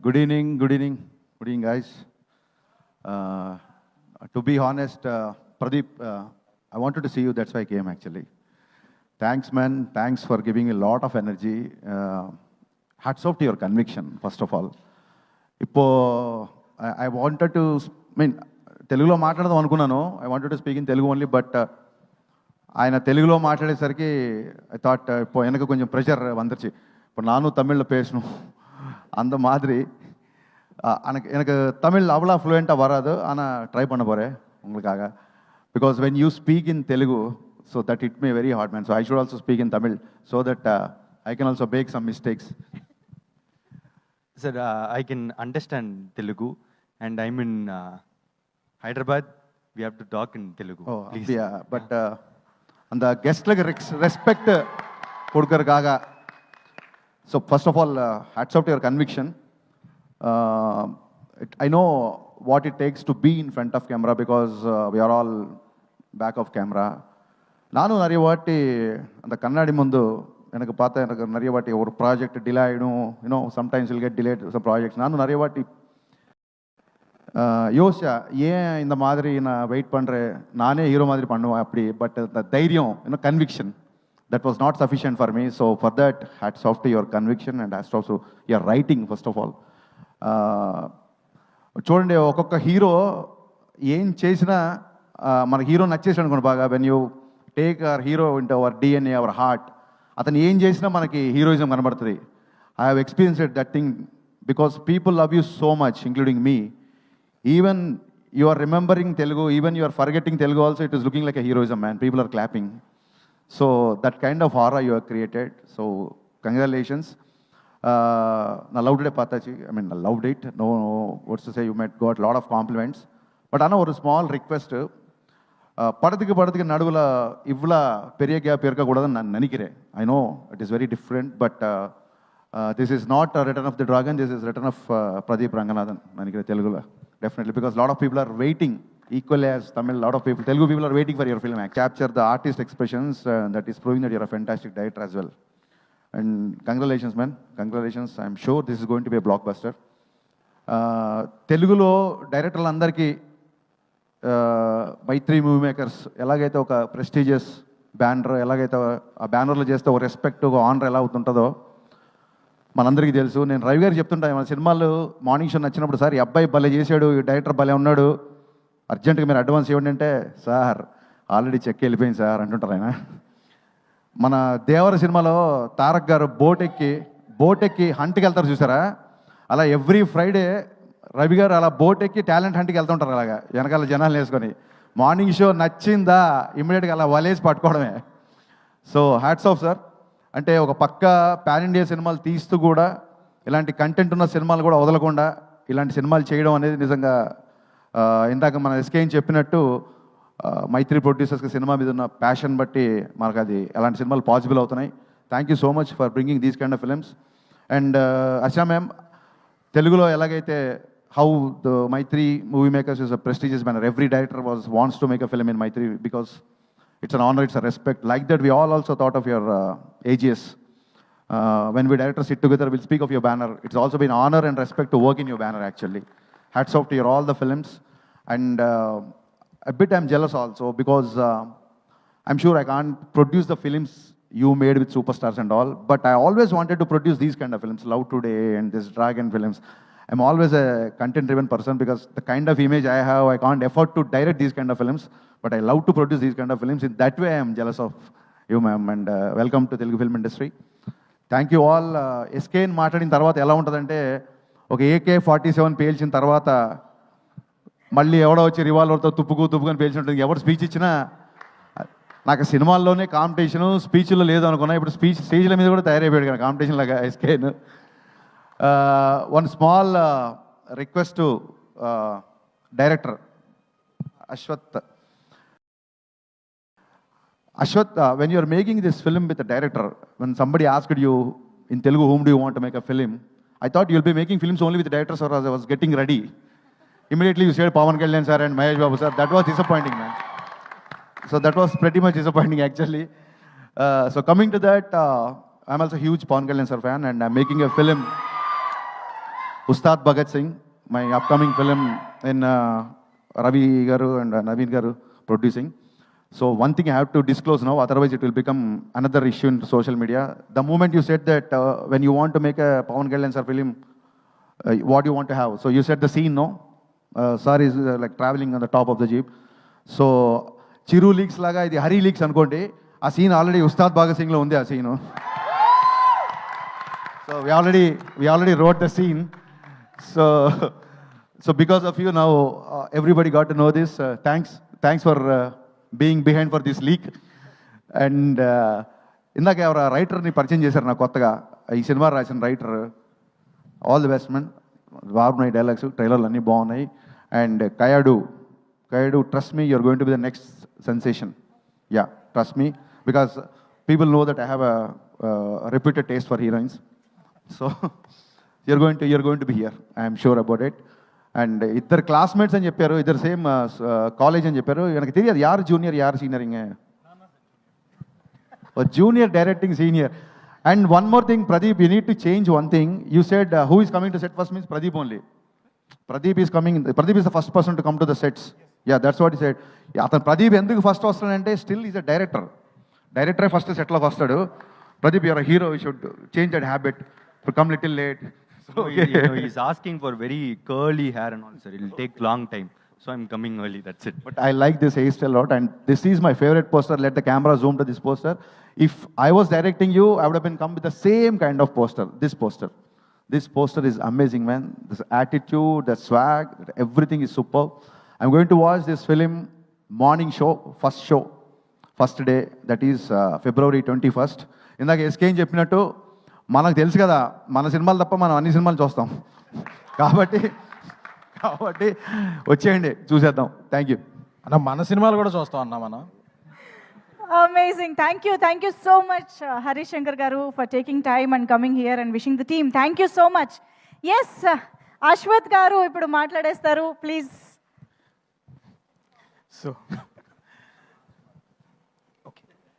Good evening, good evening, good evening, guys. To be honest, Pradeep, I wanted to see you. That's why I came actually. Thanks, man. Thanks for giving a lot of energy. Hats off to your conviction, first of all. I wanted to, తెలుగులో మాట్లాడదాం అనుకున్నాను. I wanted to speak in Telugu only, but ఆయన తెలుగులో మాట్లాడేసరికి I thought இப்போ எனக்கு కొంచెం pressure வந்துருச்சு. இப்போ நானும் தமிழில் பேசணும் அந்த மாதிரி எனக்கு தமிழ் அவ்வளோ ஃப்ளூயண்ட்டாக வராது, ஆனால் ட்ரை பண்ண போகிறேன் உங்களுக்காக. Because when you speak in Telugu, so that it may very hard man. So I should also speak in Tamil so that I can also make some mistakes. Sir, I can understand Telugu and I'm in Hyderabad. We have to talk in Telugu. Oh, please. Yeah, but அந்த கெஸ்ட்லுக்கு respect கொடுக்கறதுக்காக. So first of all, hats off to your conviction. I know what it takes to be in front of camera because we are all back of camera. நானும் நிறைய வாட்டி அந்த கண்ணாடி முந்து எனக்கு பார்த்தா எனக்கு நிறைய வாட்டி ஒரு ப்ராஜெக்ட் டிலே ஆகிடும். You know sometimes will get delayed some projects. நானும் நிறைய வாட்டி யோசிச்சா ஏன் இந்த மாதிரி நான் வெயிட் பண்ணுறேன், நானே ஹீரோ மாதிரி பண்ணுவேன் அப்படி. பட் the தைரியம், conviction, that was not sufficient for me. So for that, hats off to your conviction and hats off to your writing, first of all. చూడండి, ఒక్కొక్క హీరో ఏం చేసినా మన హీరో నచ్చేసాడు అనుకోండి బాగా. When you take our hero into our DNA, our heart, అతను ఏం చేసినా మనకి హీరోయిజం కనబడుతుంది. I have experienced that thing because people love you so much, including me. Even you are remembering Telugu, even you are forgetting Telugu also, it is looking like a heroism, man. People are clapping. So that kind of aura you have created. So congratulations. I loved it, Patachi. I mean, I loved it. No, what's to say, you might got a lot of compliments. But Anna, a small request. Padadiki nadula ivla periya perka kodadanu nan nanikire. I know it is very different, but this is not a Return of the Dragon. This is Return of Pradeep Ranganathan. Nanikire Telugu. Definitely, because a lot of people are waiting, equally as Tamil, a lot of people, Telugu people are waiting for your film. Capture the artist expressions, that is proving that you're a fantastic director as well. And congratulations, man. Congratulations. I'm sure this is going to be a blockbuster. Telugulo డైరెక్టర్లు అందరికీ మైత్రి movie makers ఎలాగైతే ఒక prestigious banner, ఎలాగైతే ఆ బ్యానర్లో చేస్తే ఒక respect, ఒక ఆనర్ ఎలా అవుతుంటుందో మనందరికీ తెలుసు. నేను రవి గారికి చెప్తుంటాను, మన సినిమాలు మార్నింగ్ షో నచ్చినప్పుడు, సార్ ఈ అబ్బాయి భలే చేశాడు, ఈ డైరెక్టర్ భలే ఉన్నాడు, అర్జెంటుగా మీరు అడ్వాన్స్ ఇవ్వండి అంటే, సార్ ఆల్రెడీ చెక్ వెళ్ళిపోయింది సార్ అంటుంటారు ఆయన. మన దేవర సినిమాలో తారక్ గారు బోట్ ఎక్కి హంట్కి వెళ్తారు చూసారా, అలా ఎవ్రీ ఫ్రైడే రవి గారు అలా బోట్ ఎక్కి టాలెంట్ హంట్కి వెళ్తుంటారు. అలాగా వెనకాల జనాలు వేసుకొని మార్నింగ్ షో నచ్చిందా ఇమ్మీడియట్గా అలా వలేసి పట్టుకోవడమే. So hats off sir. అంటే ఒక పక్క పాన్ ఇండియా సినిమాలు తీస్తూ కూడా ఇలాంటి కంటెంట్ ఉన్న సినిమాలు కూడా వదలకుండా ఇలాంటి సినిమాలు చేయడం అనేది నిజంగా ఇందాక మన ఎస్కేని చెప్పినట్టు మైత్రి ప్రొడ్యూసర్స్కి సినిమా మీద ఉన్న ప్యాషన్ బట్టి మనకు అది అలాంటి సినిమాలు పాసిబుల్ అవుతున్నాయి. Thank you so much for bringing these kind of films. And Asha ma'am, తెలుగులో ఎలాగైతే how the Mythri movie makers is a prestigious banner, every director wants to make a film in Mythri because it's an honor, it's a respect. Like that, we all also thought of your AGS. When we directors sit together, we'll speak of your banner. It's also been honor and respect to work in your banner, actually. Hats off to your all the films. And a bit I'm jealous also because I'm sure I can't produce the films you made with superstars and all. But I always wanted to produce these kind of films, Love Today and this Dragon films. I'm always a content-driven person because the kind of image I have, I can't afford to direct these kind of films. But I love to produce these kind of films. In that way, I am jealous of you, ma'am. And welcome to Telugu film industry. Thank you all. SKN మాట్లాడిన తర్వాత ఎలా ఉంటుందంటే, ఒక AK-47 పేల్చిన తర్వాత మళ్ళీ ఎవడో వచ్చి రివాల్వర్తో తుప్పుకొని పేల్చి ఉంటుంది. ఎవరు స్పీచ్ ఇచ్చినా నాకు సినిమాల్లోనే కాంపిటీషను, స్పీచ్లో లేదు అనుకున్నా. ఇప్పుడు స్టేజ్ల మీద కూడా తయారైపోయాడు కదా కాంపిటీషన్ లాగా SKN. One small request to director Ashwath, when you are making this film with a director, when somebody asked you in Telugu, whom do you want to make a film? I thought you'll be making films only with the directors, or as I was getting ready. Immediately you said Pawan Kalyan sir and Mahesh Babu sir. That was disappointing, man. So that was pretty much disappointing, actually. So coming to that, I'm also a huge Pawan Kalyan sir fan, and I'm making a film. Ustad Bhagat Singh, my upcoming film in Ravi Garu and Naveen Garu producing. So one thing I have to disclose now, otherwise it will become another issue in social media. The moment you said that when you want to make a Pawan Kalyan sir film, what do you want to have? So you said the scene, no? Sir is like traveling on the top of the jeep. So Chiru leaks laga idi Hari leaks అనుకోండి. ఆ scene already Ustaad Bhagat Singh లో ఉంది ఆ scene. So we already wrote the scene. So because of you now everybody got to know this. Thanks for being behind for this leak. And ఇందాక ఎవరు రైటర్ని పరిచయం చేశారు నాకు కొత్తగా ఈ సినిమా రాసిన writer. All the best man. బాగున్నాయి dialogues, ట్రైలర్లు అన్నీ బాగున్నాయి. And Kayadu trust me, you're going to be the next sensation. Yeah, trust me, because people know that I have a reputed taste for heroines. So you're going to be here. I am sure about it. And ఇద్దరు classmates అని చెప్పారు, ఇద్దరు same college అని చెప్పారు. నాకు తెలియదు యారు junior యారు సీనియర్. ఇంక junior directing senior. And one more thing, Pradeep, you need to change one thing. You said who is coming to set first means Pradeep only. Pradeep is the first person to come to the sets. Yeah, that's what he said. అతను ప్రదీప్ ఎందుకు first వస్తాడంటే still is a డైరెక్టరే first సెట్లోకి వస్తాడు. Pradeep, you're a hero. You should change that habit. Come little late. So, he's asking for very curly hair and all, sir. It'll take long time. So I'm coming early, that's it. But I like this hairstyle a lot, and this is my favorite poster. Let the camera zoom to this poster. If I was directing you, I would have been come with the same kind of poster. This poster is amazing, man. This attitude, the swag, everything is superb. I'm going to watch this film morning show, first day, that is February 21st. ఇందాక SK అని చెప్పినట్టు మనకు తెలుసు కదా, మన సినిమాలు తప్ప మనం అన్ని సినిమాలు చూస్తాం. కాబట్టి వచ్చేయండి, చూసేద్దాం. థ్యాంక్ యూ అన్న. మన సినిమాలు కూడా చూస్తాం అన్న మనం. Amazing. Thank you so much, Harish Shankar Garu, for taking time and coming here and wishing the team. Thank you so much. Yes, Ashwath Garu, ఇప్పుడు మాట్లాడేస్తారు, ప్లీజ్. సో